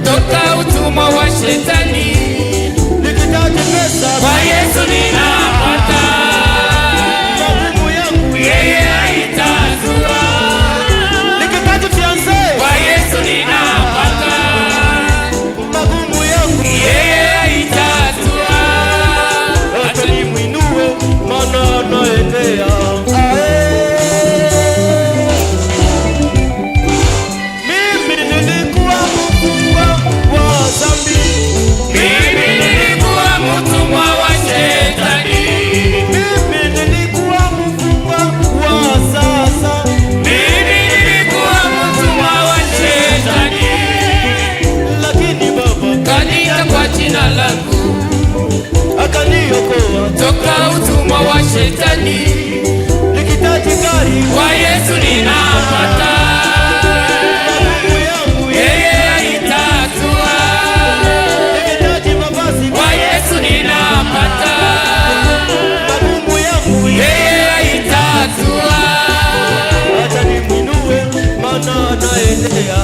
toka utumwa wa shetani. Nikitaji pesa kwa Yesu ninapata, magumu yangu yeye haitatua. Nikitaji fiancé kwa Yesu ninapata, magumu yangu yeye haitatua. Acha nimuinue maana anaendea. Toka utumwa wa shetani, nikitaji gari kwa Yesu ninapata, magumu yangu yeye haitatua. Nikitaji mavazi kwa Yesu ninapata, magumu yangu yeye haitatua. Acha nimuinue maana anaendelea.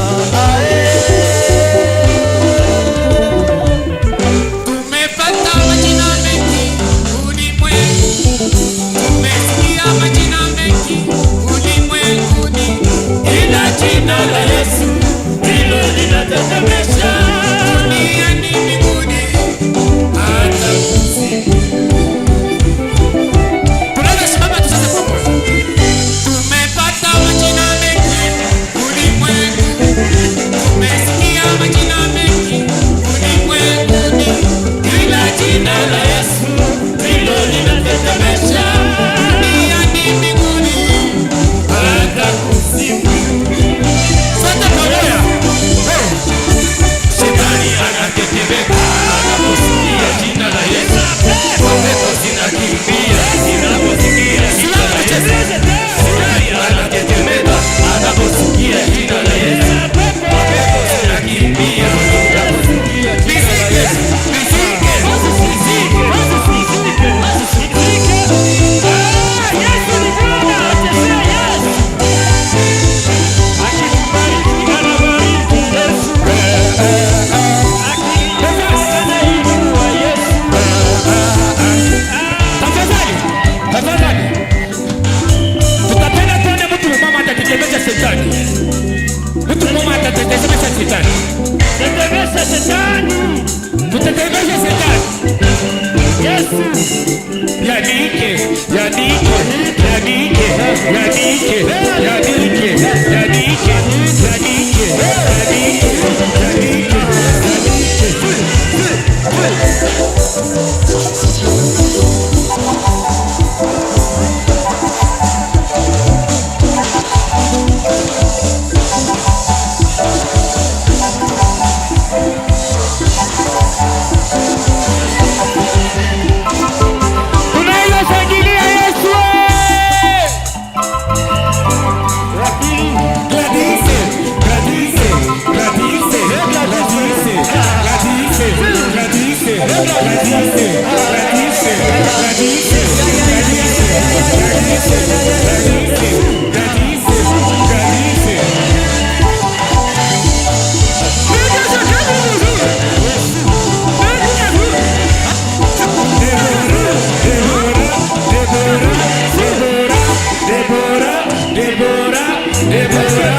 Tumepata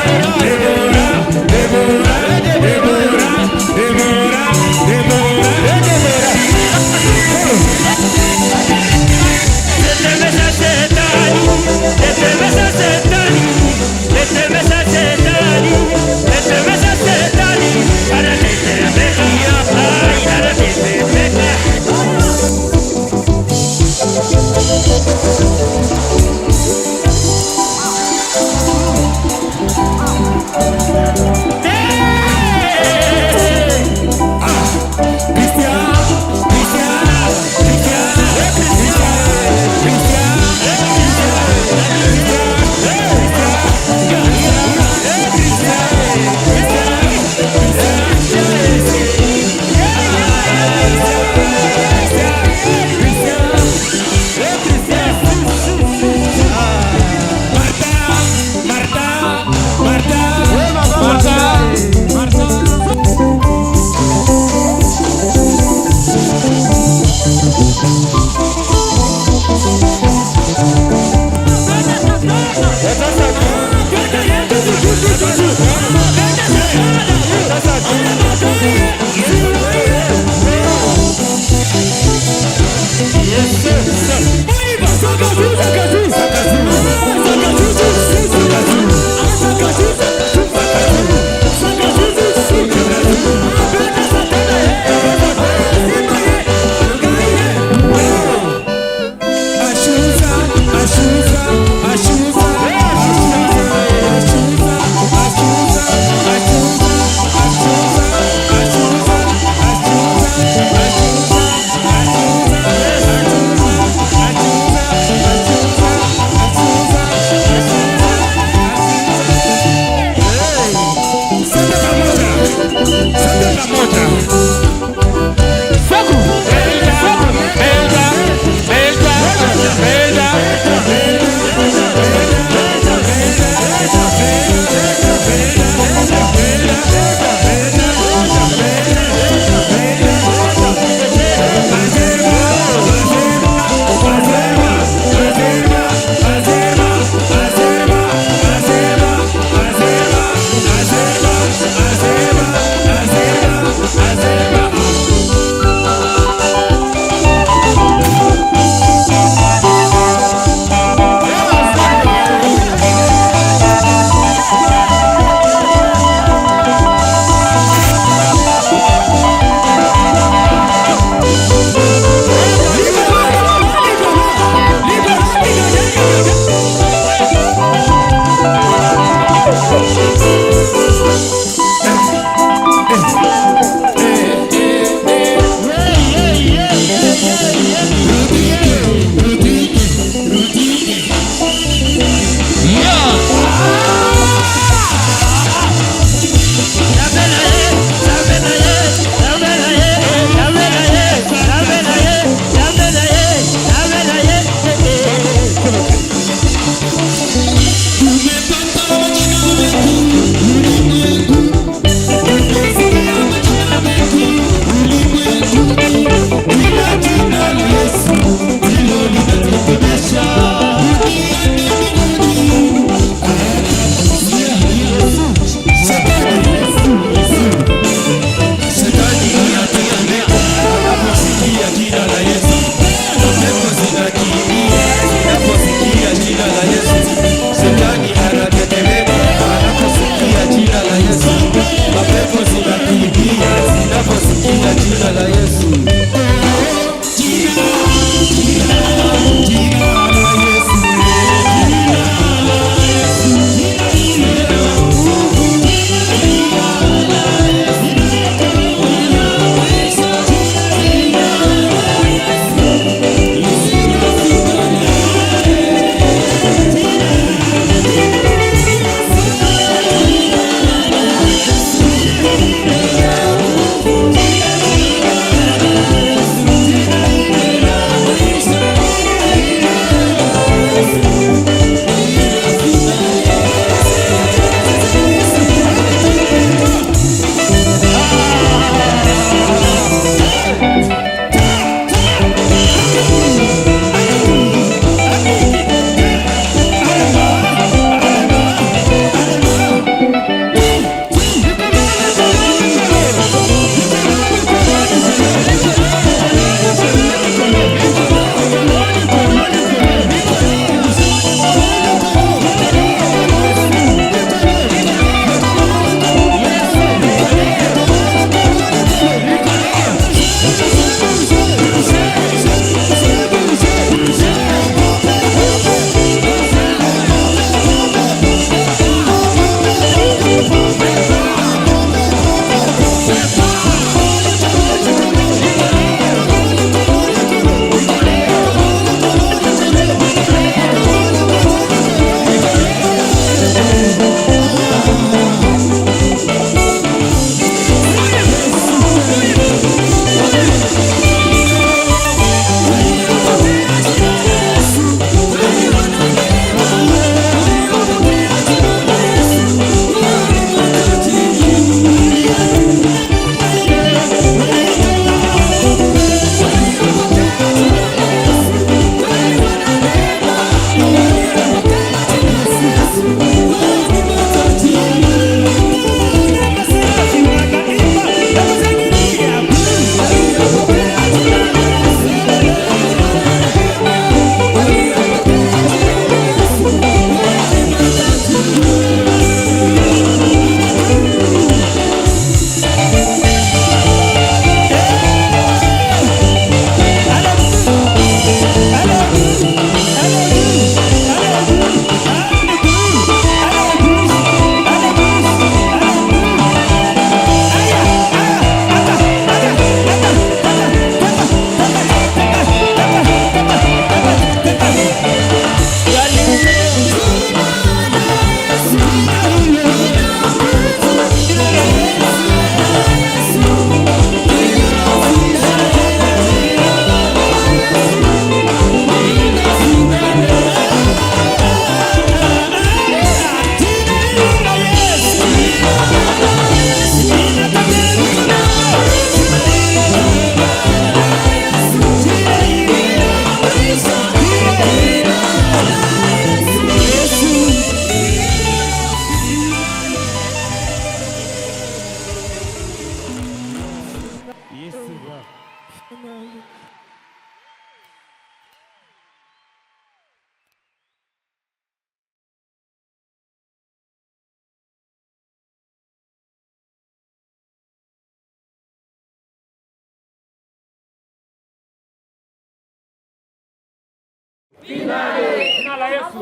Jina la Yesu.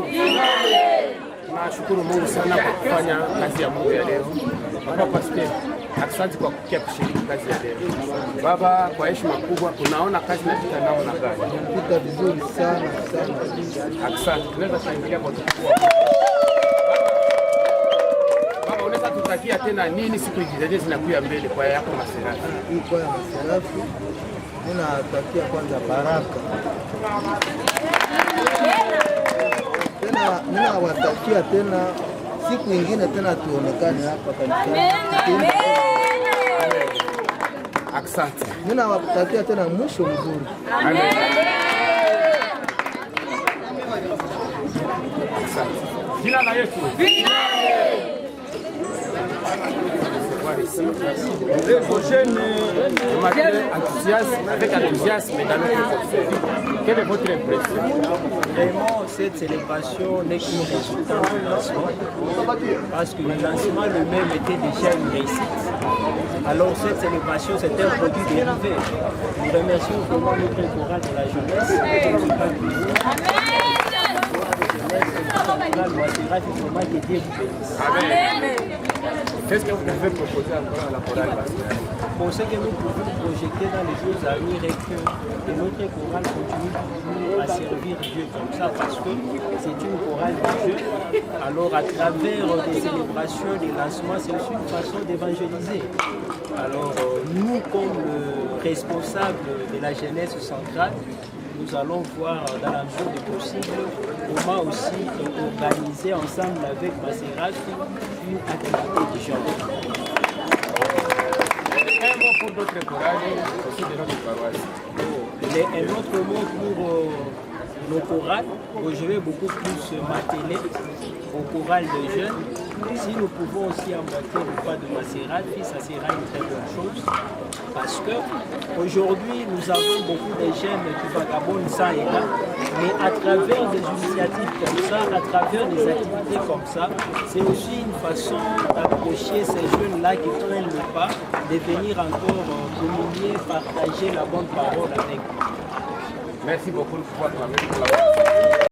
Tunashukuru Mungu sana kwa kufanya kazi ya Mungu ya leo. Baba Pastor, asante kwa kukia kushiriki kazi ya leo. Baba, kwa heshima kubwa, unaona kazi inapita namna gani? Inapita vizuri sana. Asante. Tunaweza kuingia kwa tukua. Baba, unaweza tutakia tena nini siku hizi zinakuja mbele kwa yako Maserafi? Hii kwa ya Maserafi, ninatakia kwanza baraka. Tena ninawatakia tena siku nyingine tena tuonekane hapa kanisani. Asante. Ninawatakia tena mwisho mzuri. Amen. Asante. Jina la Yesu. Les prochaines avec enthousiasme dans notre concert. Quelle est votre impression? Vraiment, cette célébration n'est qu'une résultat du lancement, parce que le lancement lui-même était déjà une réussite. Alors cette célébration, c'est un produit dérivé. Nous remercions vraiment notre chorale de la jeunesse et le pas du jour. Qu'est-ce que vous pouvez proposer encore à la chorale? Pour ce que nous pouvons projeter dans les jours à venir est que notre chorale continue toujours à servir Dieu comme ça, parce que c'est une chorale de Dieu. Alors à travers des célébrations, des lancements, c'est aussi une façon d'évangéliser. Alors nous, comme responsables de la jeunesse centrale, nous allons voir dans la mesure du possible comment aussi organiser ensemble avec Maserafi une activité du genre. Un mot pour d'autres chorales aussi de notre paroisse. Un autre mot pour nos chorales, je vais beaucoup plus m'atteler au choral de jeunes. Si nous pouvons aussi emboîter le pas de Maserafi, ça sera une très bonne chose. Parce qu'aujourd'hui, nous avons beaucoup de jeunes qui vagabondent ça et là, mais à travers des initiatives comme ça, à travers des activités comme ça, c'est aussi une façon d'approcher ces jeunes-là qui prennent le pas, de venir encore communier, partager la bonne parole avec nous. Merci beaucoup pour votre